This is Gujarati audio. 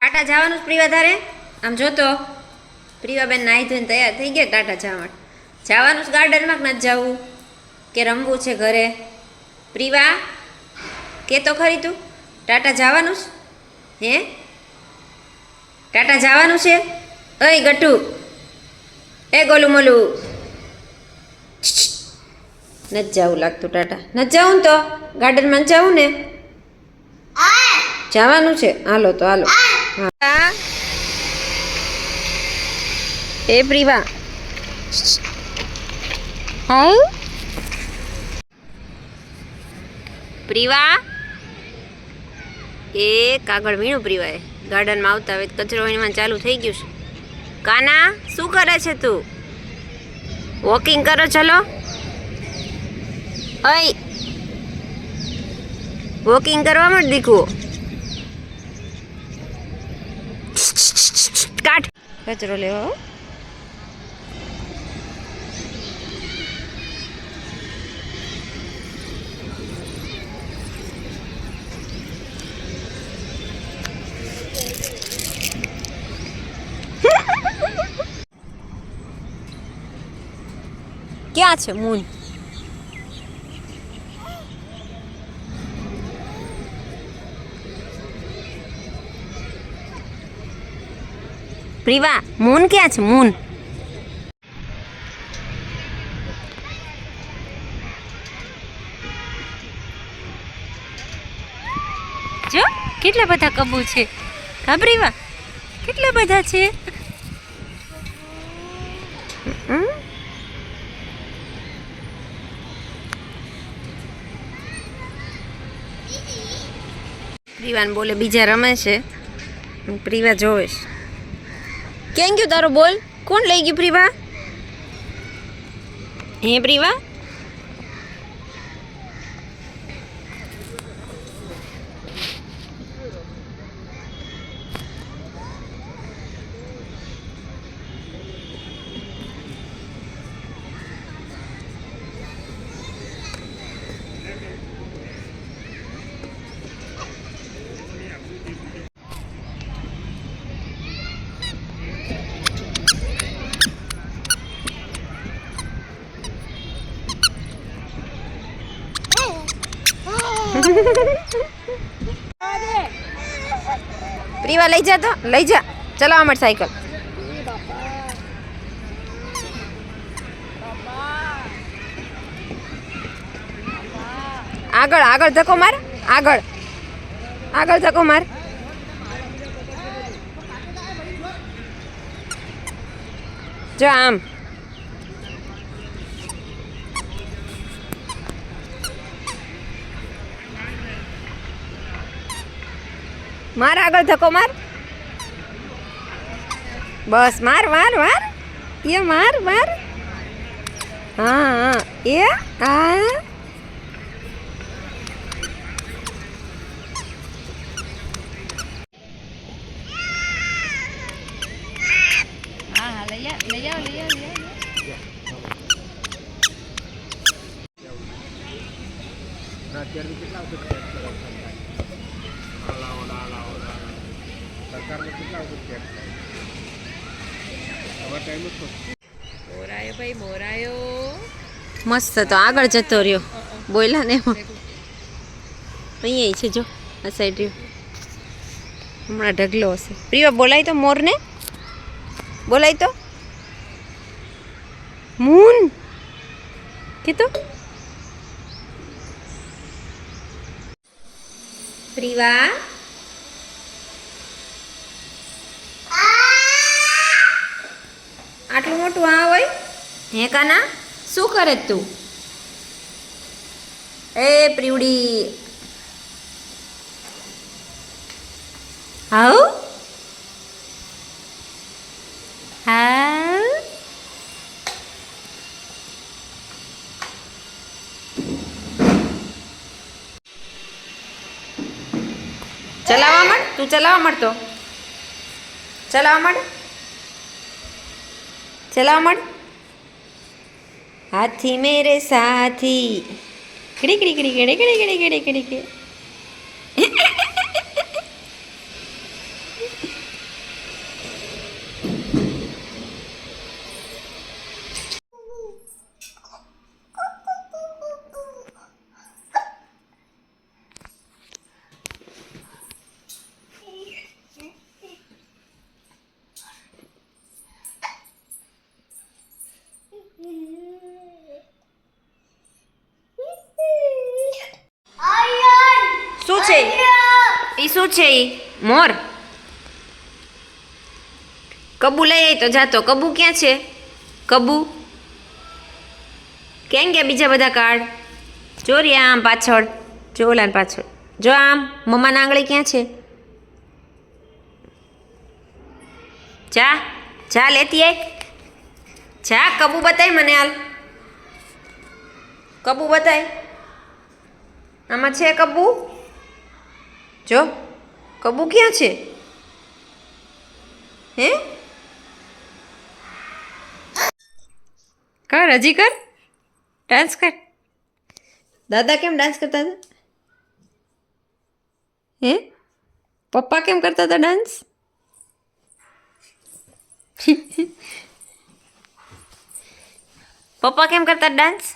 ટાટા જવાનું પ્રિવા ધારે આમ જોતો પ્રિવાબેન નાહી ધોઈને તૈયાર થઈ ગયા ટાટા જવા માટે જવાનું ગાર્ડનમાં કે નથી જવું કે રમવું છે ઘરે પ્રિવા કે તો ખરી તું ટાટા જવાનું હે ટાટા જવાનું છે અય ગટુ એ ગોલું મોલું નથી જવું લાગતું ટાટા નથી જવું ને તો ગાર્ડનમાં જવું ને જવાનું છે હાલો તો હાલો હા એ પ્રિવા હા પ્રિવા એ કાગળ વીણું પ્રિવાએ ગાર્ડનમાં આવતા હવે કચરો વીણવાનું ચાલુ થઈ ગયું છે કાના શું કરે છે તું વોકિંગ કરો ચલો અય વોકિંગ કરવા માટે દીકવો કાટ કચરો લેવો ક્યાં છે મૂન પ્રિવા મૂન ક્યાં છે મૂન જો કેટલા બધા કબૂ છે કા પ્રિવા કેટલા બધા છે પ્રિવાને બોલે બીજા રમે છે પ્રિવા જોવે છે ક્યાં ગયું તારો બોલ કોણ લઈ ગયું પ્રિવા હે પ્રિવા પ્રિવા લઈ જા તો લઈ જા ચલો અમાર સાયકલ આગળ આગળ ધક્કો માર આગળ આગળ ધક્કો માર જો આમ માર આગળ ધક્કો માર બસ માર માર માર એ માર માર હા હા એ આ બોરાયો ભાઈ બોરાયો મસ્ત તો આગળ જતો રહ્યો બોયલા ને અહીંયા છે જો આ સાઈડ રહ્યો હમણાં ઢગલો હશે પ્રિવા બોલાય તો મોરને બોલાય તો મૂન કીધું પ્રિવા આટલું મોટું આ હોય હે કાના શું કરે તું એ પ્રીવડી હાઉ હા ચલાવવા માંડ તું ચલાવવા માંડ તો ચલાવવા માંડ चलाओ मत हाथी मेरे साथी किड़ी किड़ी किड़ी किड़ी किड़ी किड़ी किड़ी किड़ी શું છે ઈ મોર કબુ લઈ આવી તો જાતો કબુ ક્યાં છે કબુ ક્યાં ગયા બીજા બધા કાર્ડ જો રે આમ પાછળ જો ઓલા પાછળ જો આમ મમ્માના આંગળી ક્યાં છે જા જા લેતી આય જા કબુ બતાય મને હાલ કબુ બતાય આમાં છે કબુ જો કબુ ક્યાં છે હે કર હજી કર ડાન્સ કર દાદા કેમ ડાન્સ કરતા હતા હે પપ્પા કેમ કરતા હતા ડાન્સ પપ્પા કેમ કરતા ડાન્સ